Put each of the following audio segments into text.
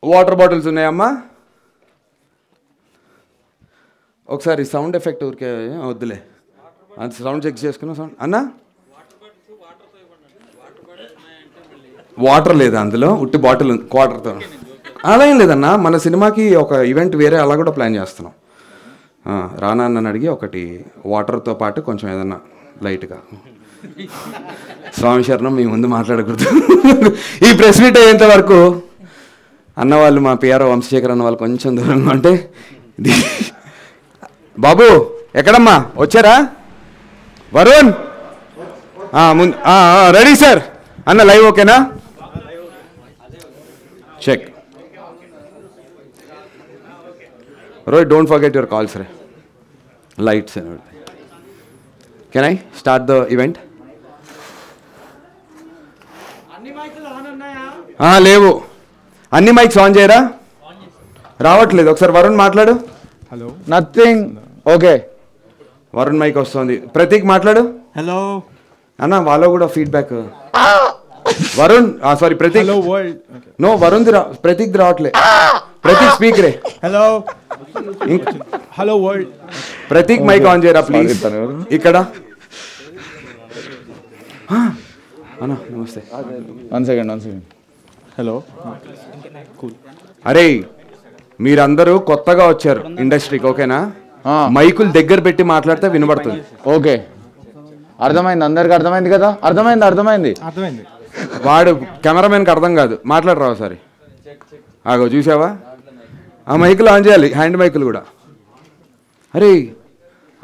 Water bottles ఉన్నాయమ్మా? ఒకసారి sound effect ఊరికే వద్దులే, అది సౌండ్ చెక్ చేసుకున్నా. సౌండ్ అన్నా వాటర్ లేదా అందులో? ఉట్టి బాటిల్ క్వార్టర్తో అలా ఏం లేదన్నా. మన సినిమాకి ఒక ఈవెంట్ వేరే అలా కూడా ప్లాన్ చేస్తున్నాం. రానా అన్నని అడిగి ఒకటి వాటర్తో పాటు కొంచెం ఏదన్నా లైట్గా. స్వామి శరణం, మీ ముందు మాట్లాడకూడదు. ఈ ప్రెస్ మీట్ అయ్యేంత వరకు అన్నవాళ్ళు మా పిఆర్ఓ వంశశేఖర్ అన్న వాళ్ళు కొంచెం దూరంగా ఉంటే, బాబు ఎక్కడమ్మా వచ్చారా? వరుణ్ రెడీ సార్ అన్న, లైవ్ ఓకేనా? Check. Rohit, don't forget your calls, right? Lights and everything. Can I start the event? లేవు. అన్ని మైక్స్ ఆన్ చేయరా? రావట్లేదు. ఒకసారి వరుణ్ మాట్లాడు. Hello. Nothing. Okay, Varun mike వస్తుంది. ప్రతీక్ మాట్లాడు. హలో అన్న, వాళ్ళ కూడా feedback. Varun sorry Prateek. Hello world. No, Varun Prateek రావట్లే. ప్రతీక్ స్పీకరే. Hello hello world. Prateek mike on చేయరా ప్లీజ్. ఇక్కడ అన్న నమస్తే. One second. హలో. అరే, మీరందరూ కొత్తగా వచ్చారు ఇండస్ట్రీకి, ఓకేనా? మైకులు దగ్గర పెట్టి మాట్లాడితే వినబడుతుంది. ఓకే, అర్థమైంది. అందరికి అర్థమైంది కదా? అర్థమైంది. వాడు కెమెరామెన్కి అర్థం కాదు. మాట్లాడరా ఒకసారి. ఆగో చూసావా, ఆ మైకులు ఆన్ చేయాలి, హ్యాండ్ మైకులు కూడా. అరే,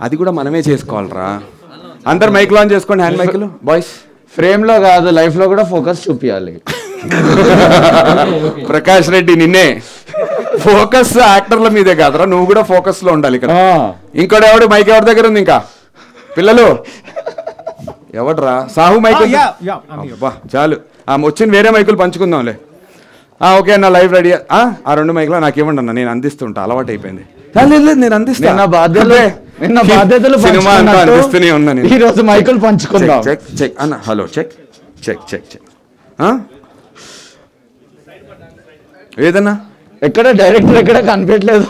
అది కూడా మనమే చేసుకోవాలరా. అందరు మైకులు ఆన్ చేసుకోండి, హ్యాండ్ మైకులు. బాయ్స్, ఫ్రేమ్లో కాదు, లైఫ్లో కూడా ఫోకస్ చూపించాలి. ప్రకాష్ రెడ్డి, నిన్నే ఫోకస్ యాక్టర్ల మీదే కాదురా, నువ్వు కూడా ఫోకస్ లో ఉండాలి ఇక్కడ. ఇంకోటి ఎవడు మైక్ ఎవరి దగ్గర ఉంది? ఇంకా పిల్లలు ఎవడ్రా? సాహు మైక్. అబ్బా చాలు, వచ్చిన వేరే మైకులు పంచుకుందాంలే. ఓకే అన్న, లైవ్ రెడీ. ఆ 2 మైకులు నాకు ఇవ్వండి అన్న, నేను అందిస్తుంటా, అలవాటు అయిపోయింది. నేను అందిస్తాను. బాధ్యతలు సినిమా అంతా అందిస్తూనే ఉన్నాను. ఈ రోజు మైకులు పంచుకుందాం. చెక్ అన్న. Hello check. ఏదన్నా ఎక్కడ డైరెక్టర్ ఎక్కడ కనిపించలేదు.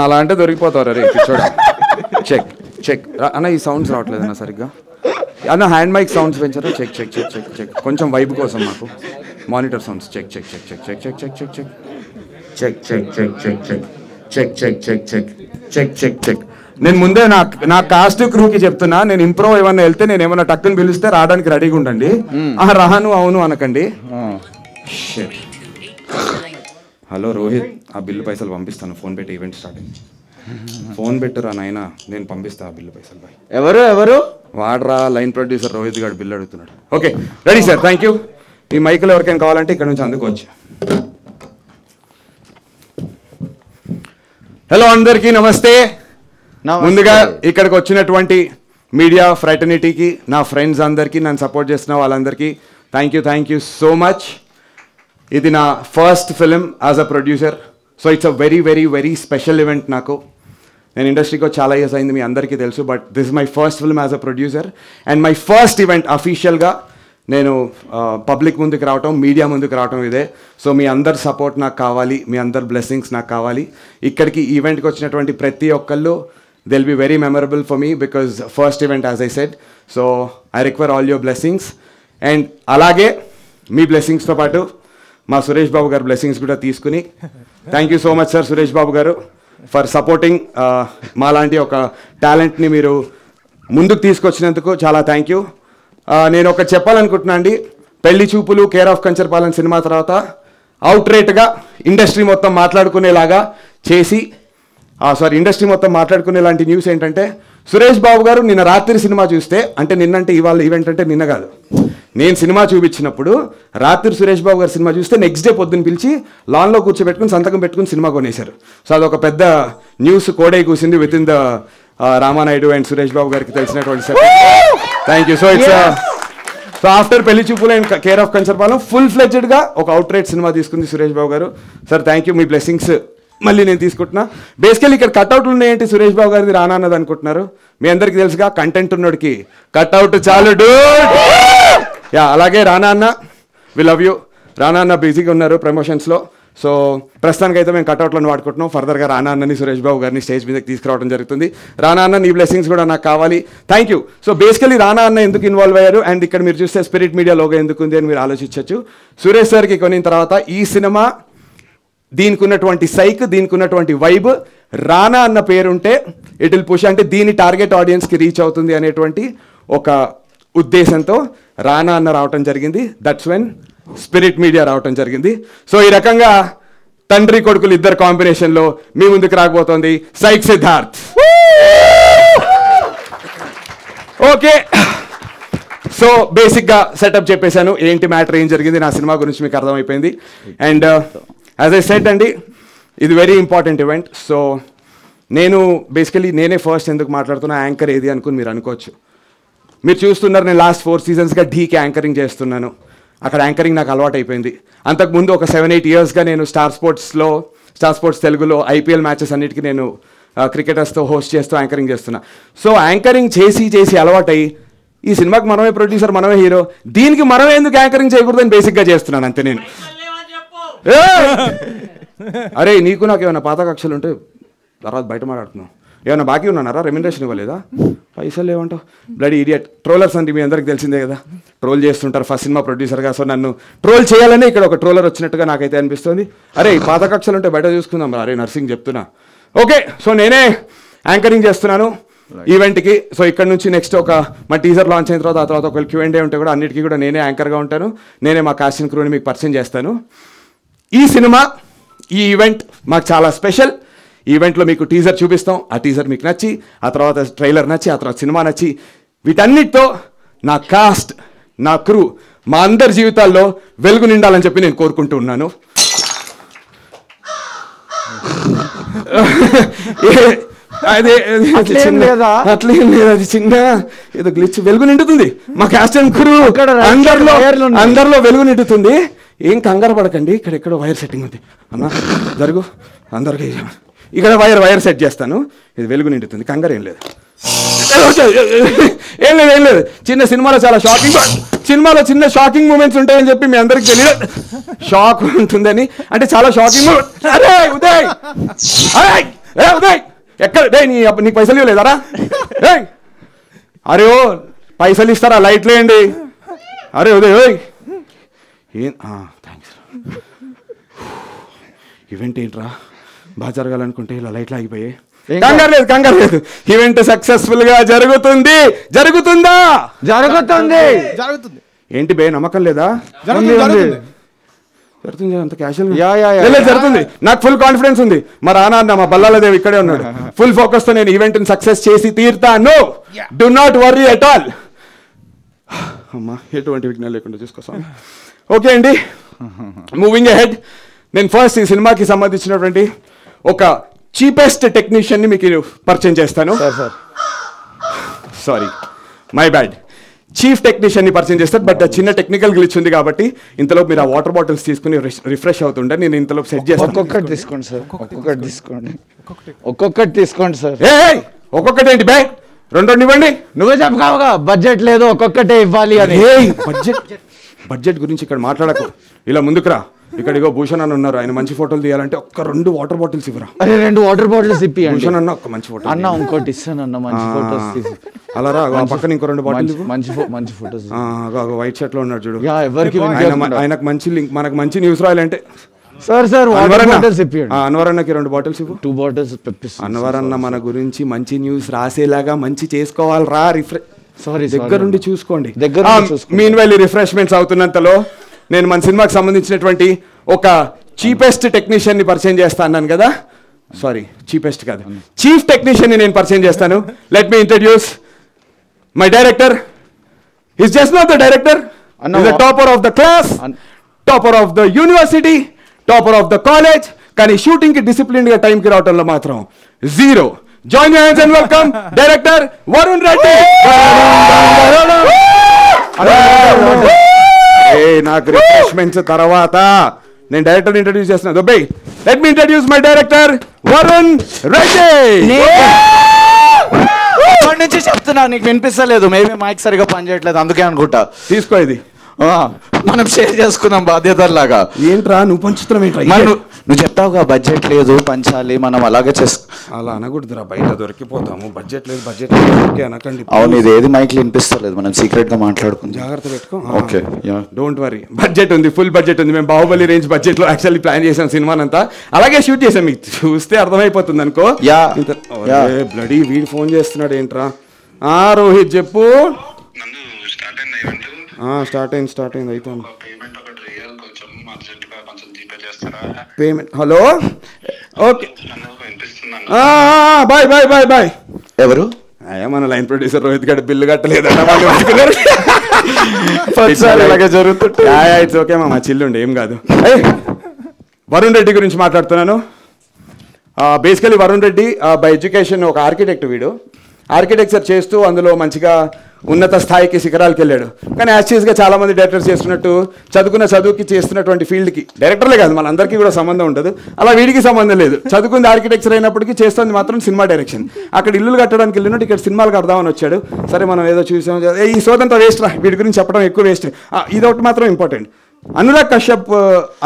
అలా అంటే దొరికిపోతారు. అరే చూడ. చెక్ అన్న, ఈ సౌండ్స్ రావట్లేదు అన్న సరిగ్గా. అన్న హ్యాండ్ మైక్ సౌండ్స్ పెంచారా? చెక్ కొంచెం వైబ్ కోసం మాకు. Monitor sounds check. నేను ముందే నా కాస్ట్ క్రూకి చెప్తున్నా, నేను ఇంప్రూవ్ ఏమన్నా వెళ్తే నేను ఏమన్నా టక్కుని పిలిస్తే రావడానికి రెడీగా ఉండండి. రాను అవును అనకండి. హలో రోహిత్, ఆ బిల్లు పైసలు పంపిస్తాను. ఫోన్ పెట్టి ఈవెంట్ స్టార్టింగ్. ఫోన్ పెట్టురా నాయన, నేను పంపిస్తా ఆ బిల్లు పైసలు. బాయ్. ఎవరు వాడరా, లైన్ ప్రొడ్యూసర్ రోహిత్ గారు బిల్లు అడుగుతున్నాడు. Okay ready sir, thank you. ఈ మైకులు ఎవరికైనా కావాలంటే ఇక్కడ నుంచి అందుకోవచ్చు. హలో అందరికీ నమస్తే. ముందుగా ఇక్కడికి వచ్చినటువంటి మీడియా ఫ్రైటర్నిటీకి, నా ఫ్రెండ్స్ అందరికీ, నన్ను సపోర్ట్ చేస్తున్న వాళ్ళందరికీ థ్యాంక్ యూ సో మచ్. ఇది నా first film as a producer, so it's a very very very special event నాకు. నేను ఇండస్ట్రీకి చాలా ఇయర్స్ అయింది, మీ అందరికీ తెలుసు. But this is my first film as a producer and my first event అఫీషియల్గా నేను పబ్లిక్ ముందుకు రావటం, మీడియా ముందుకు రావటం ఇదే. సో మీ అందరి సపోర్ట్ నాకు కావాలి, మీ అందరి బ్లెస్సింగ్స్ నాకు కావాలి. ఇక్కడికి ఈవెంట్కి వచ్చినటువంటి ప్రతి ఒక్కళ్ళు they'll be very memorable for me because first event as I said. So I require all your blessings and అలాగే మీ బ్లెస్సింగ్స్తో పాటు మా సురేష్ బాబు గారు బ్లెస్సింగ్స్ కూడా తీసుకుని thank you so much sir Suresh Babu గారు ఫర్ సపోర్టింగ్ మా లాంటి ఒక టాలెంట్ని మీరు ముందుకు తీసుకొచ్చినందుకు చాలా థ్యాంక్ యూ. నేను ఒకటి చెప్పాలనుకుంటున్నా అండి, పెళ్లి చూపులు, కేర్ ఆఫ్ కంచర్పాలెం సినిమా తర్వాత అవుట్ రేట్గా ఇండస్ట్రీ మొత్తం మాట్లాడుకునేలాగా చేసి ఇండస్ట్రీ మొత్తం మాట్లాడుకునేలాంటి న్యూస్ ఏంటంటే, సురేష్ బాబు గారు నిన్న రాత్రి సినిమా చూస్తే, అంటే నిన్నంటే ఇవాళ ఈవెంట్ అంటే నిన్న కాదు, నేను సినిమా చూపించినప్పుడు రాత్రి సురేష్ బాబు గారు సినిమా చూస్తే నెక్స్ట్ డే పొద్దున్న పిలిచి లాన్లో కూర్చోబెట్టుకుని సంతకం పెట్టుకుని సినిమా కొనేశారు. సో అదొక పెద్ద న్యూస్ కోడై కూసింది with in the Ramanaidu and Suresh Babu గారికి తెలిసినటువంటి sir. Thank you. So after Pelli Choopulu and care of Kancharapalem full ఫ్లెడ్జ్డ్గా ఒక అవుట్ రేట్ సినిమా తీసుకుంది సురేష్ బాబు గారు. సార్ థ్యాంక్ యూ, మీ బ్లెస్సింగ్స్ మళ్ళీ నేను తీసుకుంటున్నా. బేసికల్లీ ఇక్కడ కట్అవుట్లు ఉన్నాయేంటి సురేష్ బాబు గారిది రానా అన్నది అనుకుంటున్నారు. మీ అందరికీ తెలుసుగా, కంటెంట్ ఉన్నోడికి కట్అవుట్ చాలు డూడ్. అలాగే రానా అన్న, వి లవ్ యూ. రానా అన్న బిజీగా ఉన్నారు ప్రమోషన్స్లో. సో ప్రస్తుతానికైతే మేము కట్అవుట్లను వాడుకుంటున్నాం. ఫర్దర్గా రానా అన్నని సురేష్ బాబు గారిని స్టేజ్ మీదకి తీసుకురావడం జరుగుతుంది. రానా అన్న నీ బ్లెస్సింగ్స్ కూడా నాకు కావాలి. Thank you. సో బేసికలీ రానా అన్న ఎందుకు ఇన్వాల్వ్ అయ్యారు అండ్ ఇక్కడ మీరు చూస్తే స్పిరిట్ మీడియా లోగో ఎందుకు ఉంది అని మీరు ఆలోచించవచ్చు. సురేష్ సార్కి కొనిన తర్వాత ఈ సినిమా దీనికి ఉన్నటువంటి సైక్, దీనికి ఉన్నటువంటి వైబ్, రానా అన్న పేరుంటే ఇట్ విల్ పుష్, అంటే దీని టార్గెట్ ఆడియన్స్కి రీచ్ అవుతుంది అనేటువంటి ఒక ఉద్దేశంతో రానా అన్న రావటం జరిగింది. దట్స్ వెన్ స్పిరిట్ మీడియా రావటం జరిగింది. సో ఈ రకంగా తండ్రి కొడుకులు ఇద్దరు కాంబినేషన్లో మీ ముందుకు రాకపోతుంది సైక్ సిద్ధార్థ్. ఓకే, సో బేసిక్గా సెటప్ చెప్పేశాను, ఏంటి మ్యాటర్, ఏం జరిగింది నా సినిమా గురించి మీకు అర్థమైపోయింది. అండ్ యాజ్ ఐ సెడ్ అండి, ఇది వెరీ ఇంపార్టెంట్ ఈవెంట్. సో నేను బేసికలీ నేనే ఫస్ట్ ఎందుకు మాట్లాడుతున్నా, యాంకర్ ఏది అనుకుని మీరు అనుకోవచ్చు. మీరు చూస్తున్నారు, నేను లాస్ట్ 4 సీజన్స్గా ఢీకి యాంకరింగ్ చేస్తున్నాను. అక్కడ యాంకరింగ్ నాకు అలవాటు అయిపోయింది. అంతకుముందు ఒక 7-8 ఇయర్స్గా నేను స్టార్ స్పోర్ట్స్ తెలుగులో IPL మ్యాచెస్ అన్నిటికీ నేను క్రికెటర్స్తో హోస్ట్ చేస్తూ యాంకరింగ్ చేస్తున్నా. సో యాంకరింగ్ చేసి అలవాటై ఈ సినిమాకి మనమే ప్రొడ్యూసర్, మనమే హీరో, దీనికి మనమే ఎందుకు యాంకరింగ్ చేయకూడదని బేసిక్గా చేస్తున్నాను అంతే నేను. అరే నీకు నాకు ఏమైనా పాత కక్షలు ఉంటే తర్వాత బయట మాట్లాడుతున్నావు. ఏమైనా బాకీ ఉన్నారా? రెమ్యునరేషన్ ఇవ్వలేదా? పైసలు లేవంటావు, బ్లడీ ఇడియట్. ట్రోలర్స్ అంటే మీ అందరికి తెలిసిందే కదా, ట్రోల్ చేస్తుంటారు ఫస్ట్ సినిమా ప్రొడ్యూసర్గా. సో నన్ను ట్రోల్ చేయాలని ఇక్కడ ఒక ట్రోలర్ వచ్చినట్టుగా నాకైతే అనిపిస్తుంది. అరే పాత కక్షలు ఉంటే బయట చూసుకుందాం. అరే నర్సింగ్ చెప్తున్నా. ఓకే, సో నేనే యాంకరింగ్ చేస్తున్నాను ఈవెంట్కి. సో ఇక్కడ నుంచి నెక్స్ట్ మా టీజర్ లాంచ్ అయిన తర్వాత ఆ తర్వాత ఒకవేళ Q&A ఉంటే కూడా అన్నిటికీ కూడా నేనే యాంకర్గా ఉంటాను. నేనే మా కాస్టింగ్ క్రూని మీకు పరిచయం చేస్తాను. ఈ సినిమా, ఈ ఈవెంట్ మాకు చాలా స్పెషల్. ఈ ఈవెంట్లో మీకు టీజర్ చూపిస్తాం, ఆ టీజర్ మీకు నచ్చి, ఆ తర్వాత ట్రైలర్ నచ్చి, ఆ తర్వాత సినిమా నచ్చి, వీటన్నిటితో నా కాస్ట్, నా క్రూ, మా అందరి జీవితాల్లో వెలుగు నిండాలని చెప్పి నేను కోరుకుంటూ ఉన్నాను. అట్లేం లేదు, అది చిన్న ఏదో గ్లిచ్. వెలుగు నిండుతుంది మా కాస్ట్ అండ్ క్రూ, అందరిలో వెలుగు నిండుతుంది. ఏం కంగారు పడకండి, ఇక్కడ ఎక్కడో వైర్ సెట్టింగ్ ఉంది అన్న, జరుగు. అందరికీ ఇక్కడ వైర్ సెట్ చేస్తాను, ఇది వెలుగు నిండుతుంది, కంగారు ఏం లేదు. ఏం లేదు. సినిమాలో చిన్న షాకింగ్ మూమెంట్స్ ఉంటాయని చెప్పి మీ అందరికి తెలియదు. షాక్ ఉంటుందని అంటే చాలా షాకింగ్ మూమెంట్. అరే ఉదయ్ ఎక్కడ నీకు పైసలు ఇవ్వలేదారా? అరే ఓ పైసలు ఇస్తారా? లైట్లు వేయండి. అరే ఉదయ్ థ్యాంక్స్. ఈవెంట్ ఏంట్రా బాగా జరగాలనుకుంటే ఇలా లైట్లు ఆగిపోయాయి. కంగారు లేదు. ఈవెంట్ సక్సెస్ఫుల్ గా జరుగుతుంది. జరుగుతుంది. ఏంటి బే, నమ్మకం లేదా? జరుగుతుంది. అంత క్యాషువల్ జరుగుతుంది. నాకు ఫుల్ కాన్ఫిడెన్స్ ఉంది. మా రానా అన్న, మా బల్లాలదేవి ఇక్కడే ఉన్నాడు. ఫుల్ ఫోకస్ తో నేను ఈవెంట్ ని సక్సెస్ చేసి తీరుతాను. Do not worry at all. అమ్మా ఎటువంటి విఘ్నాలు లేకుండా చూసుకోసం. ఓకే అండి, మూవింగ్ అహెడ్. నేను ఫస్ట్ ఈ సినిమాకి సంబంధించినటువంటి ఒక చీపెస్ట్ టెక్నీషియన్ని మీకు పరిచయం చేస్తాను. Sorry, my bad. చీఫ్ టెక్నీషియన్ని పరిచయం చేస్తాను. బట్ చిన్న టెక్నికల్ గ్లిచ్ ఉంది కాబట్టి ఇంతలో మీరు ఆ వాటర్ బాటిల్స్ తీసుకుని రిఫ్రెష్ అవుతుంటే నేను ఇంతలో సెట్ చేస్తాను. ఒక్కొక్కటి తీసుకోండి సార్, ఒక్కొక్కటి తీసుకోండి సార్. ఒక్కొక్కటి ఏంటి బే, రెండు ఇవ్వండి. నువ్వే చెప్పగా బడ్జెట్ లేదు, ఒక్కొక్కటే ఇవ్వాలి అని. బడ్జెట్ గురించి ఇక్కడ మాట్లాడకు, ఇలా ముందుకురా. ఇక్కడ ఇగో భూషణ్ అన్న ఉన్నారు, ఆయన మంచి ఫోటోలు తీయాలంటే 2 వాటర్ బాటిల్స్ ఇవ్వరా? అరే 2 వాటర్ బాటిల్స్ ఇప్పి. భూషణ్ అన్న ఒక మంచి ఫోటో అన్న, ఇంకోటి ఇస్తానన్న మంచి ఫోటోస్ తీసి. అలా రా, పక్కన ఇంకో 2 బాటిల్స్ మంచి ఫోటోస్. వైట్ షర్ట్ లో ఉన్నాడు చూడు, ఎవరికి ఆయనకు మంచి లింక్, మనకు మంచి న్యూస్ రాయాలంటే సార్ వాటర్ బాటిల్స్ ఇప్పియండి. అన్వర్ అన్నకి 2 బాటిల్స్ ఇవ్వు. 2 బాటిల్స్ పెప్పిస్తాను. అన్వర్ అన్న మన గురించి మంచి న్యూస్ రాసేలాగా మంచి చేసుకోవాలి రా. సారీ, దగ్గరుండి చూసుకోండి. మీన్ వైల్ రిఫ్రెష్మెంట్స్ అవుతున్నంతలో నేను మన సినిమాకి సంబంధించినటువంటి ఒక చీపెస్ట్ టెక్నీషియన్ ని పరిచయం చేస్తా అన్నాను కదా. సారీ, చీపెస్ట్ కాదు, చీఫ్ టెక్నీషియన్ ని నేను పరిచయం చేస్తాను. Let me introduce my director. Is just not the director, is the topper of the class, topper of the university, topper of the college. కానీ షూటింగ్ కి డిసిప్లిన్ గా టైం కి రావడంలో మాత్రం 0. Join your hands and welcome director Varun Reddy. నాకు refreshments తర్వాత నేను director introduce చేస్తున్నా. దుబ్బై, let me introduce my director Varun Reddy. నుంచి చెప్తున్నా, నీకు వినిపిస్తలేదు. మేబీ మైక్ సరిగా పనిచేయట్లేదు, అందుకే అనుకుంటా. తీసుకో ఇది. మనం షేర్ చేసుకున్నాం బాధ్యతలాగా. ఏంట్రా నువ్వు పంచుతున్నావు ఏంట్రా? నువ్వు చెప్తావుగా బడ్జెట్ లేదు పంచాలి, మనం అలాగే అలా అనకూడదురా, బయట దొరికిపోతాము. బడ్జెట్ లేదు బడ్జెట్ అనకండి. అవును, ఇది ఏది మైక్లో వినిపిస్తలేదు, మనం సీక్రెట్ గా మాట్లాడుకుందాం. జాగ్రత్త పెట్టుకో. Okay, don't worry. బడ్జెట్ ఉంది, ఫుల్ బడ్జెట్ ఉంది. మేము బాహుబలి రేంజ్ బడ్జెట్ లో యాక్చువల్లీ ప్లాన్ చేసాం సినిమానంతా. అలాగే షూట్ చేసాం, మీకు చూస్తే అర్థమైపోతుంది అనుకో. బ్లడీ వీడు ఫోన్ చేస్తున్నాడు ఏంట్రా? రోహిత్ చెప్పు. స్టార్ట్ అయింది అయితే payment. Hello, okay, bye bye bye bye. ఎవరు? మన లైన్ ప్రొడ్యూసర్ రోహిత్ గారు బిల్లు కట్టలేదన్న ఇలాగే జరుగుతుంది. ఇట్స్ ఓకే మా చిల్లుండి, ఏం కాదు. వరుణ్ రెడ్డి గురించి మాట్లాడుతున్నాను. Basically Varun Reddy by education ఒక ఆర్కిటెక్ట్. వీడు ఆర్కిటెక్చర్ చేస్తూ అందులో మంచిగా ఉన్నత స్థాయికి శిఖరాలకు వెళ్ళాడు. కానీ యాక్చువల్గా చాలామంది డైరెక్టర్స్ చేస్తున్నట్టు చదువుకున్న చదువుకి చేస్తున్నటువంటి ఫీల్డ్కి డైరెక్టర్లే కాదు మన అందరికీ కూడా సంబంధం ఉండదు. అలా వీడికి సంబంధం లేదు. చదువుకుంది ఆర్కిటెక్చర్ అయినప్పటికీ చేస్తుంది మాత్రం సినిమా డైరెక్షన్. అక్కడ ఇల్లులు కట్టడానికి వెళ్ళినట్టు ఇక్కడ సినిమాలు కడదామని వచ్చాడు. సరే మనం ఏదో చూసాం, ఈ సోదంతా వేస్ట్ రా, వీడి గురించి చెప్పడం ఎక్కువ వేస్ట్. ఇది ఒకటి మాత్రం ఇంపార్టెంట్. అనురాగ్ కశ్యప్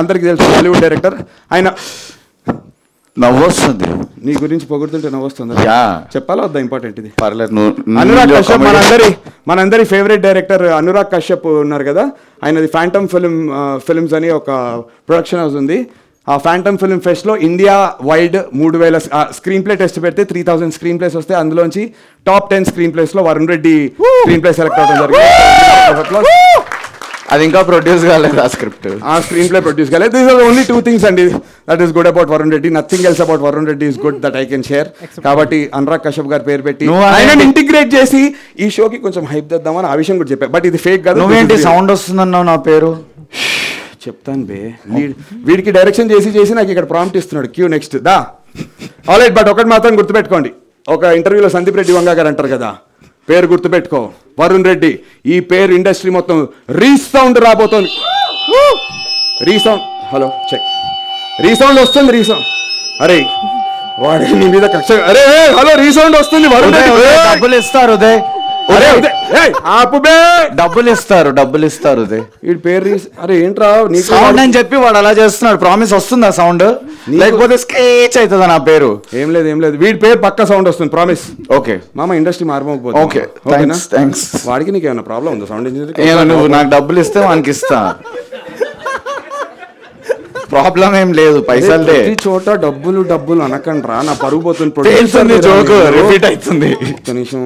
అందరికీ తెలుసు, హాలీవుడ్ డైరెక్టర్. ఆయన నవ్వొస్తుంది నీ గురించి పొగుడుతుంటే నవ్వొస్తుంది. చెప్పాలా వద్దా? ఇంపార్టెంట్ ఇది. పర్లేదు. అనురాగ్ కశ్యప్ మనందరి ఫేవరెట్ డైరెక్టర్ అనురాగ్ కశ్యప్ ఉన్నారు కదా, ఆయనది ఫ్యాంటమ్ ఫిల్మ్స్ అని ఒక ప్రొడక్షన్ హౌస్ ఉంది. ఆ ఫ్యాంటమ్ ఫిల్మ్ ఫెస్ట్లో India wide 3000 screen play test పెడితే 3000 స్క్రీన్ ప్లేస్ వస్తే అందులోంచి టాప్ 10 స్క్రీన్ ప్లేస్లో Varun Reddy screen play select అవడం జరిగింది. అది ఇంకా ప్రొడ్యూస్ కాలేదు, ఆ స్క్రిప్ట్, ఆ స్క్రీన్ ప్లే ప్రొడ్యూస్ కాలేదు. దీస్ ఆర్ ఓన్లీ 2 things అండి that is good about Varun Reddy. Nothing else about Varun Reddy is good that I can share. కాబట్టి అనురాగ్ కశ్యప్ గారి పేరు పెట్టి ఆయన ఇంటిగ్రేట్ చేసి ఈ షోకి కొంచెం హైప్ తెద్దామని ఆ విషయం కూడా చెప్పా. బట్ ఇది ఫేక్ కాదు. నువ్వేంటి సౌండ్ వస్తుందన్నావు నా పేరు? చెప్తాను బే. వీడికి డైరెక్షన్ చేసి నాకు ఇక్కడ ప్రాంప్ట్ ఇస్తున్నాడు, క్యూ నెక్స్ట్ దా. ఆల్రైట్, బట్ ఒకటి మాత్రం గుర్తుపెట్టుకోండి. ఒక ఇంటర్వ్యూలో సందీప్ రెడ్డి వంగా గారు అంటారు కదా, పేరు గుర్తుపెట్టుకో వరుణ్ రెడ్డి. ఈ పేరు ఇండస్ట్రీ మొత్తం రీసౌండ్ రాబోతోంది. రీసౌండ్, హలో చెక్, రీసౌండ్ వస్తుంది. రీసౌండ్, అరే వాడు నీ మీద కక్ష. అరే హలో, రీసౌండ్ వస్తుంది. వరుణ్ రెడ్డి డబ్బులు ఇస్తారు ఉదయ్, డబ్బులు ఇస్తారు ఉదయ్. వీడి పేరు అరే ఏంట్రా నీ సౌండ్ అని చెప్పి వాడు అలా చేస్తున్నాడు. ప్రామిస్ వస్తుందా సౌండ్? లేకపోతే స్కేచ్ అవుతుందా నా పేరు? ఏం లేదు, వీడి పేరు పక్క సౌండ్ వస్తుంది, ప్రామిస్. ఓకే, మామ ఇండస్ట్రీ మారిపోతుంది. Okay, thanks. వాడికి నీకు ఏమైనా ప్రాబ్లం ఉందా? సౌండ్ ఇంజనీర్ నువ్వు నాకు డబ్బులు ఇస్తే వానికి ఇస్తా, ప్రాబ్లం ఏం లేదు. పైసలు ప్రతి చోట డబ్బులు అనకండ్రా, నా పరుగు పోతుంది. రిపీట్ అవుతుంది. నిమిషం.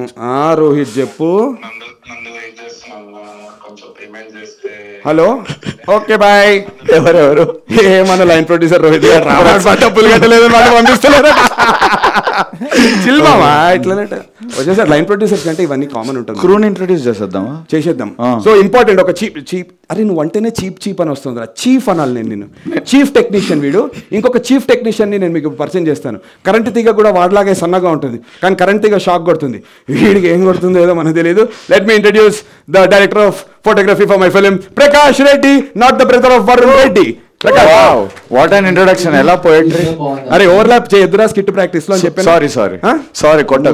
రోహిత్ చెప్పు. Hello, okay bye. ఎవరెవరు? ఏమన్నా లైన్ ప్రొడ్యూసర్ రోహిత్ గారు డబ్బులు కట్టలేదు పంపిస్తలేరు. చిల్మామా ఇట్లా వచ్చేసారి. లైన్ ప్రొడ్యూసర్స్ అంటే ఇవన్నీ కామన్ ఉంటుంది. క్రూని ఇంట్రొడ్యూస్ చేసేద్దాం. సో ఇంపార్టెంట్ ఒక చీప్. అరే నువ్వు అంటేనే చీప్ అని వస్తుంది రా. చీఫ్ అనాలి నేను. చీఫ్ టెక్నీషియన్ వీడు. ఇంకొక చీఫ్ టెక్నీషియన్ని నేను మీకు పరిచయం చేస్తాను. కరెంట్ తీగ కూడా వాడిలాగే సన్నగా ఉంటుంది, కానీ కరెంట్ తీగ షాక్ కొడుతుంది. వీడికి ఏం కొడుతుందో ఏదో మనకు తెలియదు. Let me introduce the director of photography for my film, Prakash Reddy, not the brother of Varun Reddy. What an introduction. ఎలా పోయట్రీ? అరే ఓవర్లాప్ చేయొద్దురా స్కిట్ ప్రాక్టీస్ లో అని చెప్పాను. సారీ కొట్ట.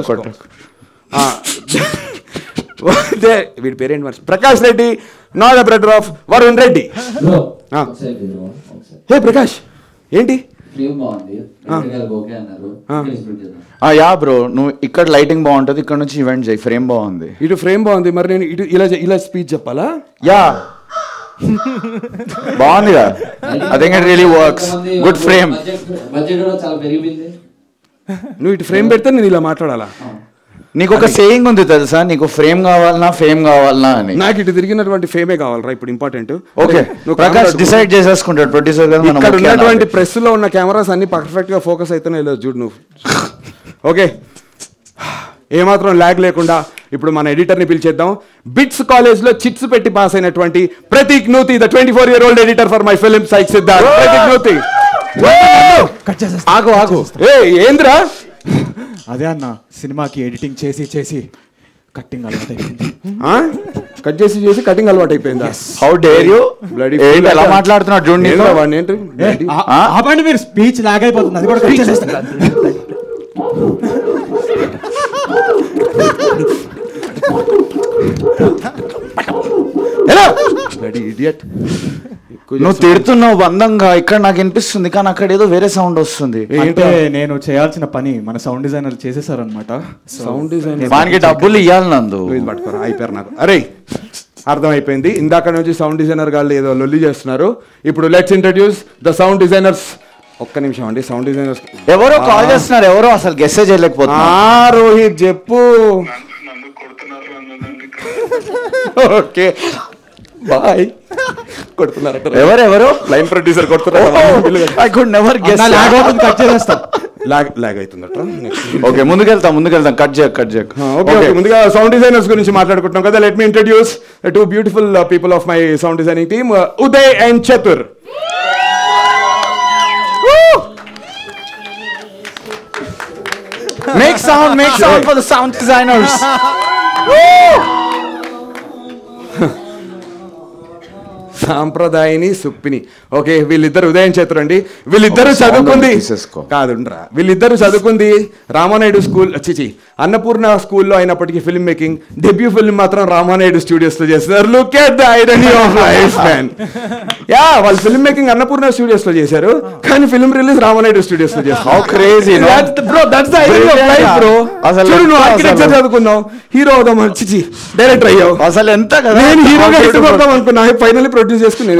వీడి పేరేంటి మరి? Prakash Reddy, not the brother of Varun Reddy. Hey Prakash, ఏంటి యా బ్రో, నువ్వు ఇక్కడ లైటింగ్ బాగుంటుంది, ఇక్కడ నుంచి ఈవెంట్ చేయి. ఫ్రేమ్ బాగుంది, ఇటు ఫ్రేమ్ బాగుంది. మరి నేను ఇటు ఇలా స్పీచ్ చెప్పాలా? యా బాగుంది కదా. I think it really works. Good frame. నువ్వు ఇటు ఫ్రేమ్ పెడితే నేను ఇలా మాట్లాడాలా? నీకు ఒక సేయింగ్ ఉంది తెలుసా, నీకు ఫ్రేమ్ కావాలనా ఫేమ్ కావాలనా అని. నాకు ఇటు తిరిగినటువంటి ఫేమే కావాలరా ఇప్పుడు ఇంపార్టెంట్. ఓకే, ప్రకాష్ డిసైడ్ చేసేసుకుంటాడు ప్రొడ్యూసర్ గారు. ఇక్కడ ఉన్నటువంటి ప్రెస్ లో ఉన్న కెమెరాస్ అన్ని పర్ఫెక్ట్ గా ఫోకస్ అయితేనే లేదు చూడు నువ్వు. ఓకే, ఏమాత్రం ల్యాగ్ లేకుండా ఇప్పుడు మన ఎడిటర్ని పిలిచేద్దాం. బిట్స్ కాలేజ్లో చిట్స్ పెట్టి పాస్ అయినటువంటి Prateek Nuthi, the 24-year-old editor for my film psych Siddharth. Prateek Nuthi. ఆగు. ఏంద్రా? అదే అన్న, సినిమాకి ఎడిటింగ్ చేసి కట్టింగ్ అలవాటు అయిపోయింది. కట్ చేసి కటింగ్ అలవాటు అయిపోయిందా? How dare you. ఎలా మాట్లాడుతున్నాడు చూడండి. ఆపండి మీరు, స్పీచ్ లాగ్ అయిపోతుంది. అది కూడా కట్ చేసేస్తాను. ఇడియట్. నువ్వు తిడుతున్నావు బంధంగా, ఇక్కడ నాకు వినిపిస్తుంది కానీ అక్కడ ఏదో వేరే సౌండ్ వస్తుంది. అంటే నేను చేయాల్సిన పని మన సౌండ్ డిజైనర్ చేసేసారనమాట. సౌండ్ డిజైన్ వానికి డబ్బులు ఇవ్వాలి నందు. ఇది పట్టుకోరా అయిపోయారు నాకు. అరే అర్థమైపోయింది, ఇందాక నుంచి సౌండ్ డిజైనర్ గాళ్ళు ఏదో లొల్లి చేస్తున్నారు. ఇప్పుడు let's introduce the sound designers. ఒక్క నిమిషం అండి, సౌండ్ డిజైనర్స్ ఎవరో కాల్ చేస్తున్నారు, ఎవరో అసలు గెస్సే చేయలేకపోతున్నా. రోహిత్ చెప్పు. Okay bye. కొడుతున్నారట ఎవరెవరు? లైన్ ప్రొడ్యూసర్ కొడుతున్నారు. I could never guess. Cut చేసేస్తా. లాగ్ అవుతుందట. ఓకే ముందుకెళ్తాం కట్ చేయక. ఓకే ముందుగా సౌండ్ డిజైనర్స్ గురించి మాట్లాడుకుంటున్నాం కదా. Let me introduce two beautiful people of my sound designing team, Uday and Chatur. Make sound for the sound designers. Sampradayini Suppini. Okay వీళ్ళిద్దరు ఉదయం చతురండి. వీళ్ళిద్దరు చదువుకుంది కాదుండ్రా, వీళ్ళిద్దరు చదువుకుంది రామానాయుడు స్కూల్ చిచి అన్నపూర్ణ స్కూల్లో అయినప్పటికీ ఫిల్మ్ మేకింగ్ డెబ్యూ ఫిల్మ్ మాత్రం రామానాయుడు స్టూడియోస్ లో చేస్తారు. Look at the irony of life man. Yeah వాళ్ళు ఫిల్మ్ మేకింగ్ అన్నపూర్ణ స్టూడియోస్ లో చేశారు కానీ ఫిల్మ్ రిలీజ్ రామానాయుడు స్టూడియోస్ లో చేస్తారు. How crazy, no? Bro, that's the irony of life, bro. చూడు నువ్వు ఆర్కిటెక్చర్ చదువుకున్నావు, హీరో అవుదాం చిచి డైరెక్టర్ అయ్యావు. అసలు ఎంత కదా, నేను హీరోగా ఇష్టపడదాం అనుకున్నా, ఫైనల్లీ ప్రొడ్యూస్ చేసుకుని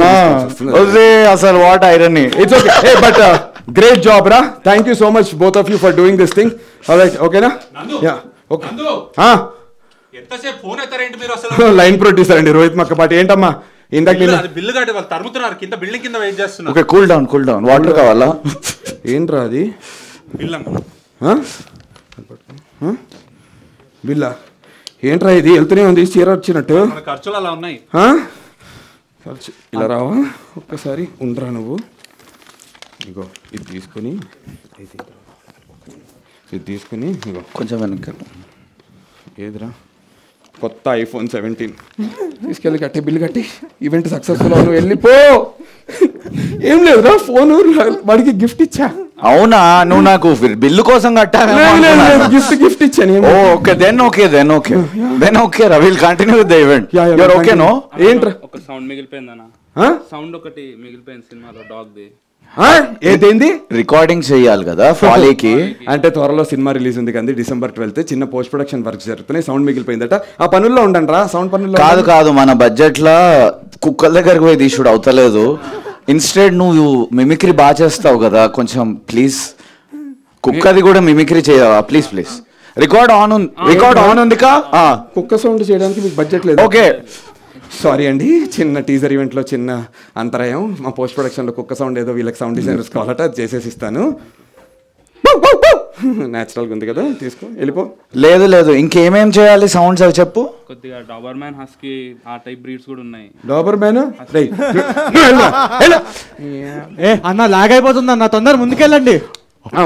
అసలు what irony. It's okay but great job రా. Thank you so much both of you for doing this thing. Alright ఓకేనా? Yeah okay. ఎంతసేపు ఫోన్ ఎత్తారేంటి మీరు అసలు? లైన్ ప్రొడ్యూసర్ అండి రోహిత్ మక్కపాటి. ఏంటమ్మా ఇందాక బిల్లు కట్టి వాళ్ళు తరుముతున్నారు, కింద బిల్డింగ్ కింద వెయిట్ చేస్తున్నారు. ఓకే కూల్ డౌన్ వాటర్ కావాలా? ఏంట్రా అది? బిల్ బిల్లా ఏంట్రా ఇది? వెళ్తూనే ఉంది చీర వచ్చినట్టు. ఖర్చులు అలా ఉన్నాయి. ఇలా రావా ఒక్కసారి ఉండరా నువ్వు. ఇగో ఇది తీసుకొని ఇగో కొంచెం వెనక. ఏదిరా? కొత్త iPhone 17 తీసుకెళ్ళి కట్టి బిల్లు కట్టి ఈవెంట్ సక్సెస్ఫుల్ అవును వెళ్ళిపో. ఏం లేదురా, ఫోన్ వాడికి గిఫ్ట్ ఇచ్చా. అవునా? నువ్వు నాకు బిల్లు కోసం కట్టాను. గిఫ్ట్ ఇచ్చాను. ఓకే దెన్ ఓకే రా, will continue with the event. You are okay no? ఏంట్రా ఒక సౌండ్ మిగిలిపోయిందనా? సౌండ్ ఒకటి మిగిలిపోయింది సినిమాలో, డాగ్ ది. ఏదైంది? రికార్డింగ్ చేయాలి కదా ఫాలీకి. అంటే త్వరలో సినిమా రిలీజ్ ఉంది కానీ December 12th చిన్న పోస్ట్ ప్రొడక్షన్ వర్క్ జరుగుతున్నాయి. సౌండ్ మిగిలిపోయిందట, ఆ పనుల్లో ఉండండి రా. సౌండ్ పనుల్లో కాదు మన బడ్జెట్ లా కుక్కల దగ్గరికి పోయి తీసుడు అవుతలేదు. ఇన్స్టెడ్ నువ్వు మిమిక్రీ బాగా చేస్తావు కదా, కొంచెం ప్లీజ్ కుక్కది కూడా మిమిక్రీ చేయవా ప్లీజ్. రికార్డ్ ఆన్ ఉంది కా? కుక్క సౌండ్ చేయడానికి మీకు బడ్జెట్ లేదు. ఓకే సారీ అండి, చిన్న టీజర్ ఈవెంట్లో చిన్న అంతరాయం. మా పోస్ట్ ప్రొడక్షన్లో కుక్క సౌండ్ ఏదో వీళ్ళకి సౌండ్ డిజైనర్స్ కావాలట, అది చేసేసి ఇస్తాను. న్యాచురల్గా ఉంది కదా, తీసుకో వెళ్ళిపో. లేదు ఇంకేమేం చేయాలి సౌండ్స్ అవి చెప్పు. కొద్దిగా డాబర్మ్యాన్ హస్కీ ఆ టైప్ బ్రీడ్స్ కూడా ఉన్నాయి. డాబర్మ్యాన్ అన్న లాగ్ అయిపోతుంది అన్న, తొందర ముందుకెళ్ళండి.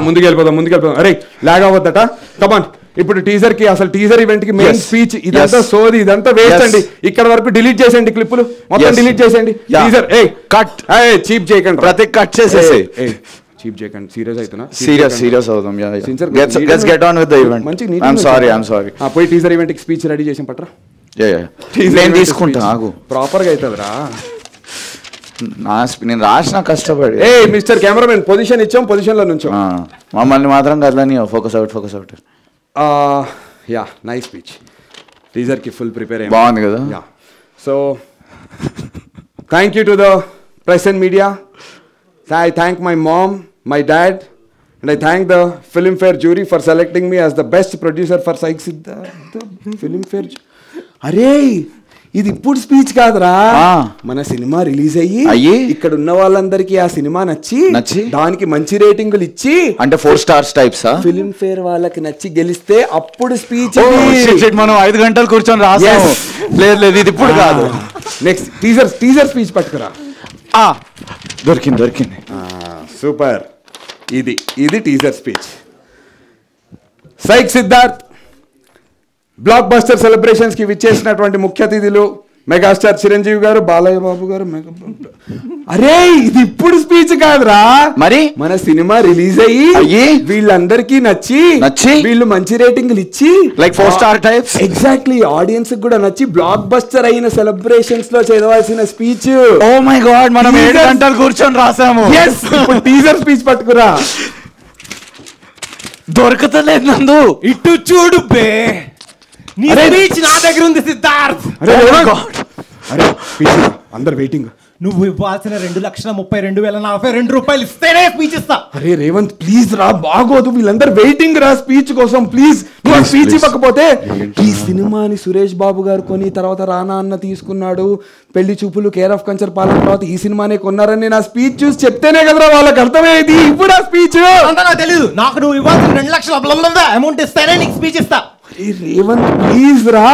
ముందుకెళ్ళిపోదాం. అరే లాగ్ అవ్వద్దట. కమాన్ ఇప్పుడు టీజర్ కి అసలు టీజర్ ఈవెంట్ కి మెయిన్ స్పీచ్ ఇదంతా సోది, ఇదంతా వేస్ట్ అండి. ఇక్కడ వరకు డిలీట్ చేసేయండి, క్లిప్పులు మొత్తం డిలీట్ చేసేయండి. టీజర్ కట్ చీప్ చేయకండి, ప్రతి కట్ చేసేసి చీప్ చేయకండి. సీరియస్ అవుతున్నా, సీరియస్ అవుతాం. Let's get on with the event. I am sorry. పోయి టీజర్ ఈవెంట్ కి స్పీచ్ రెడీ చేసి పట్రా. నేను తీసుకుంటా ఆగు. ప్రాపర్ గా అవుతుందిరా. నేను రాసిన కష్టపడి. మిస్టర్ కెమెరామెన్ పొజిషన్ ఇచ్చాం, పొజిషన్ లో నుంచో. మమ్మల్ని మాత్రం కదలని focus out. Yeah nice speech. Teaser కి ఫుల్ ప్రిపేర్ అయ్యి బాగుంది కదా. Yeah so thank you to the press and media. I thank my mom, my dad, and I thank the Filmfare jury for selecting me as the best producer for Saik Siddharth Filmfare. అరే ఇది ఇప్పుడు speech కాదురా, మన cinema release అయ్యి ఇక్కడ ఉన్న వాళ్ళందరికీ ఆ సినిమా నచ్చి దానికి మంచి రేటింగులు ఇచ్చి, అంటే 4 stars టైప్స్ ఫిల్మ్ఫేర్ వాళ్ళకి నచ్చి గెలిస్తే అప్పుడు స్పీచ్. మనం 5 గంటలు కూర్చొని రాసాము. లేదు ఇది ఇప్పుడు కాదు. నెక్స్ట్ టీజర్ స్పీచ్ పట్టుకురా. దొరికింది. సూపర్. ఇది teaser speech. Psych Siddharth block buster celebrations కి విచ్చేసినటువంటి ముఖ్య అతిథులు, మెగాస్టార్ చిరంజీవి గారు, బాలయ్య బాబు గారు, అరే ఇది ఇప్పుడు స్పీచ్ కాదురా, మరి మన సినిమా రిలీజ్ అయ్యి వీళ్ళందరికీ నచ్చి వీళ్ళు మంచి రేటింగ్లు ఇచ్చి like 4 star types exactly audience కూడా నచ్చి బ్లాక్ బస్టర్ అయిన సెలబ్రేషన్స్ లో చదవాల్సిన స్పీచ్. ఓ మై గాడ్, మనం 7 గంటలు కూర్చొని రాసాము. ఇప్పుడు టీజర్ స్పీచ్ పట్టుకురా. దొరకతలేదు నందు, ఇటు చూడు బే, నీ స్పీచ్ నా దగ్గర ఉంది సిద్ధార్థ్. అరే అందరు వెయిటింగ్. నువ్వు ఇవ్వాల్సిన 2,32,042 రూపాయలు ఇస్తేనే స్పీచ్ ఇస్తా. అరే రేవంత్ ప్లీజ్ రా, బాగోదు, వీళ్ళందరూ వెయిటింగ్ రా స్పీచ్ కోసం. ప్లీజ్ నువ్వు స్పీచ్ ఇవ్వకపోతే ఈ సినిమాని సురేష్ బాబు గారు కొని తర్వాత రానా అన్న తీసుకున్నాడు, పెళ్లి చూపులు, కేర్ ఆఫ్ కంచర్ పాలన తర్వాత ఈ సినిమానే కొన్నారని నా స్పీచ్ చూసి చెప్తేనే కదరా వాళ్ళకి అర్థమయ్యేది. ఇప్పుడు ఆ స్పీచ్ అంతా నాకు తెలీదు. నాకు నువ్వు ఇవ్వాల్సిన 2 లక్షల అమౌంట్ ఇస్తేనే నీకు స్పీచ్ ఇస్తా. రేవంత్ ప్లీజ్ రా,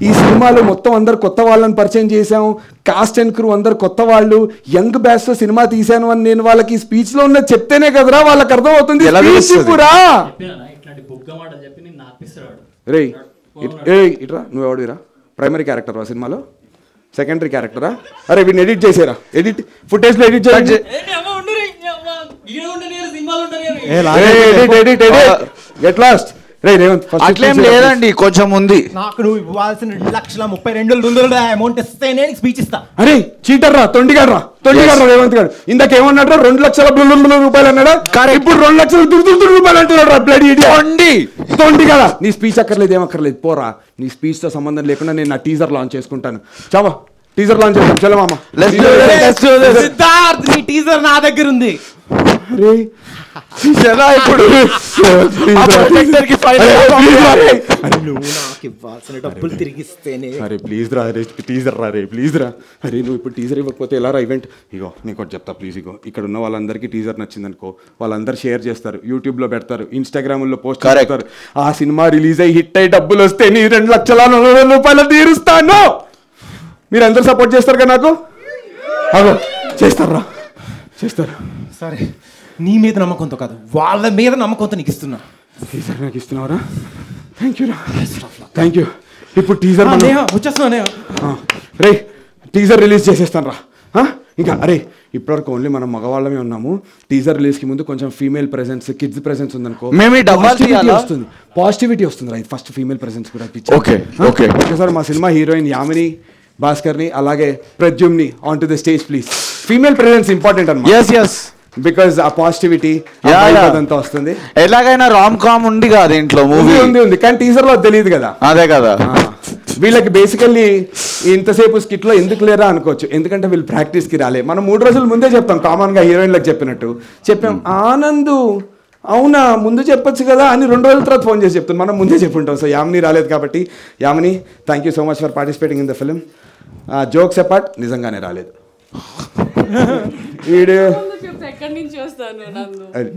ఈ సినిమాలో మొత్తం అందరు కొత్త వాళ్ళని పరిచయం చేశాం, కాస్ట్ అండ్ క్రూ అందరు కొత్త వాళ్ళు, యంగ్ బ్యాచ్ తో సినిమా తీశాను అని నేను వాళ్ళకి స్పీచ్ లో ఉన్న చెప్తేనే కదరా వాళ్ళకి అర్థం అవుతుంది. రే ఇట్రా, నువ్వు ఎవడురా? ప్రైమరీ క్యారెక్టర్ రా సినిమాలో, సెకండరీ క్యారెక్టరా? అరే వీడిని ఎడిట్ చేసేరా, ఎడిట్ ఫుటేజ్ లో ఎడిట్ చేయండి. Get lost. అట్లేం లేదండి, కొంచెం ఉంది. నాకు నువ్వు ఇవ్వాల్సిన 2,32,200 అమౌంట్ ఇస్తేనే స్పీచ్ ఇస్తా. అరే చీటర్ రా, తొండిగాడు రేవంత్ గారు. ఇందాక ఏమన్నాడు? 2,00,000 రూపాయలు అన్నాడా? ఇప్పుడు 2,00,000 రూపాయలు అంటున్నాడు రా బ్లడీ ఇడియట్. తొండి కదా, నీ స్పీచ్ అక్కర్లేదు, ఏమక్కర్లేదు, పోరా. నీ స్పీచ్ తో సంబంధం లేకుండా నేను నా టీజర్ లాంచ్ చేసుకుంటాను. చావా టీజర్ లాంచ్ చేద్దాం. చలో మామ, సిద్ధార్థ్ నీ టీజర్ నా దగ్గర ఉంది. అరే ఇప్పుడు డబ్బులు తిరిగిస్తేనే. అరే ప్లీజ్ రా, అరే టీజర్ రా, రే ప్లీజ్ రా. అరే నువ్వు ఇప్పుడు టీజర్ ఇవ్వకపోతే ఎలా రా ఈవెంట్? ఇగో నీకు ఒకటి చెప్తా ప్లీజ్. ఇగో ఇక్కడ ఉన్న వాళ్ళందరికీ టీజర్ నచ్చింది అనుకో, వాళ్ళందరూ షేర్ చేస్తారు, యూట్యూబ్లో పెడతారు, ఇన్స్టాగ్రామ్లో పోస్ట్ చేస్తారు. ఆ సినిమా రిలీజ్ అయ్యి హిట్ అయ్యి డబ్బులు వస్తే నీ 2,40,000 రూపాయలు తీరుస్తాను. మీరు అందరూ సపోర్ట్ చేస్తారు కదా నాకు? అగో చేస్తారా, చేస్తారు. సరే, నీ మీద నమ్మకంతో కాదు, వాళ్ళ మీద నమ్మకంతో నీకు ఇస్తున్నా. టీజర్ నాకు ఇస్తున్నావరా? థ్యాంక్ యూ రా, థ్యాంక్ యూ. ఇప్పుడు టీజర్ వచ్చేస్తున్నా రే, టీజర్ రిలీజ్ చేసేస్తాను రా. ఇంకా అరే ఇప్పటివరకు ఓన్లీ మనం మగవాళ్ళమే ఉన్నాము. టీజర్ రిలీజ్కి ముందు కొంచెం ఫీమేల్ ప్రెసెన్స్, కిడ్స్ ప్రెసెన్స్ ఉందనుకో, వస్తుంది, పాజిటివిటీ వస్తుంది రైట్. ఫస్ట్ ఫీమేల్ ప్రెసెన్స్ కూడా ఒకసారి మా సినిమా హీరోయిన్ యామిని భాస్కర్ని అలాగే ప్రద్యుమ్ని on to the stage please. Female presence important అన్నమాట, బికాజ్ ఆ పాజిటివిటీ అదంతా వస్తుంది. ఎలాగైనా రామ్ కామ్ ఉంది కదా దీంట్లో, మూవీ ఉంది కానీ టీజర్ లో తెలియదు కదా. అదే కదా, వీళ్ళకి బేసికల్లీ ఇంతసేపు స్కిట్ లో ఎందుకు లేరా అనుకోవచ్చు, ఎందుకంటే వీళ్ళు ప్రాక్టీస్ కి రాలే. మనం 3 రోజుల ముందే చెప్తాం, కామన్ గా హీరోయిన్లకు చెప్పినట్టు చెప్పాం. ఆనందు అవునా ముందు చెప్పొచ్చు కదా అని 2 రోజుల తర్వాత ఫోన్ చేసి చెప్తాను, మనం ముందే చెప్పుంటాం. సో యామిని రాలేదు కాబట్టి, Yamini thank you so much for participating in the film. Jokes apart, నిజంగానే రాలేదు వీడియో.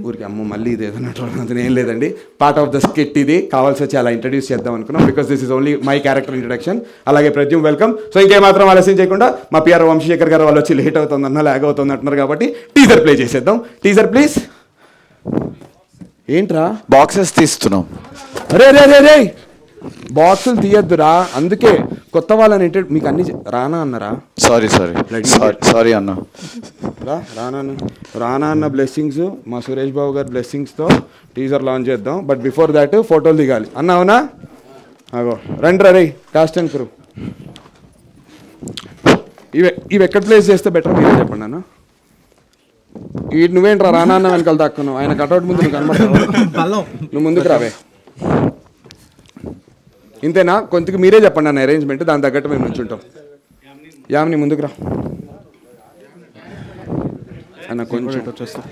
ఊరికి అమ్మ మళ్ళీ ఇది ఏదన్నట్టు ఏం లేదండి, పార్ట్ ఆఫ్ ద స్కిట్ ఇది. కావాల్సి వచ్చి అలా ఇంట్రడ్యూస్ చేద్దాం అనుకున్నాం, because this is only my character introduction. అలాగే ప్రద్యుమ్ వెల్కమ్. సో ఇంకేమాత్రం ఆలస్యం చేయకుండా మా పిఆర్ వంశీశేఖర్ గారు వాళ్ళు వచ్చి లేట్ అవుతుందన్న లాగ్ అవుతుంది అంటున్నారు కాబట్టి టీజర్ ప్లే చేసేద్దాం. Teaser please. ఏంట్రా బాక్సెస్ తీస్తున్నాం? అరే రే రే రే బాక్సులు తీయద్దురా, అందుకే కొత్త వాళ్ళని మీకు అన్ని రానా అన్నారా? సారీ అన్న. రానా అన్న బ్లెస్సింగ్స్, మా సురేష్ బాబు గారి బ్లెస్సింగ్స్తో టీజర్ లాంచ్ చేద్దాం. బట్ బిఫోర్ దాట్ ఫోటోలు దిగాలి అన్న, అవునా? అగో రండి రే కాస్ట్ అండ్ క్రూ. ఇవి ఎక్కడ ప్లేస్ చేస్తే బెటర్ మీరే చెప్పండి అన్న. ఈ నువ్వేంట్రా రానా అన్న వెనకాల దాక్కున్నావు, ఆయన కటౌట్ ముందు నువ్వు కనబడతావు, నువ్వు ముందుకు రావే. ఇంతేనా? కొంతకి మీరే చెప్పండి అన్న అరేంజ్మెంట్, దాని తగ్గట్టు మేము నుంచుంటాం. యామిని ముందుకు రా అన్న, కొంచెం వచ్చేస్తా.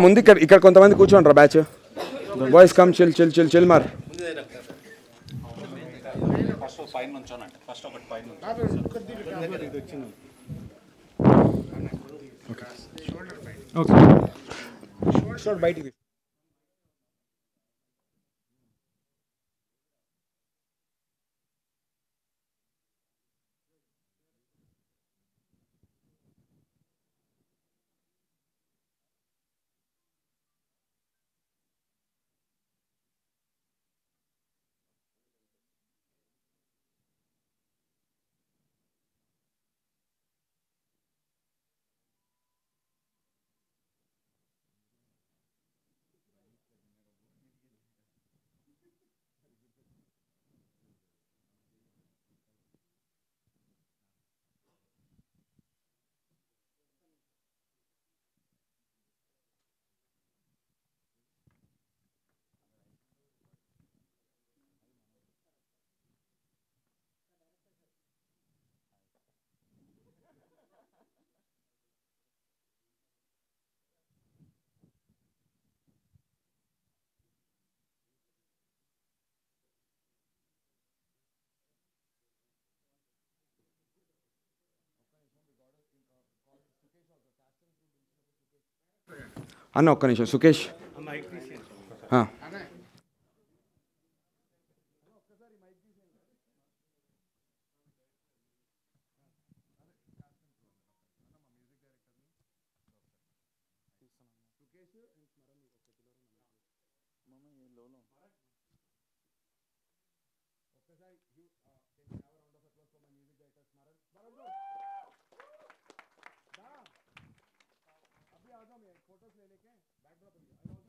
ముందు ఇక్కడ కొంతమంది కూర్చోండి రా batch. Boys come chill chill chill chill మార్. బయటికి అన్న ఒక్క నిమిషం సుకేష్. फोटोज ले लेके बैकड्रॉप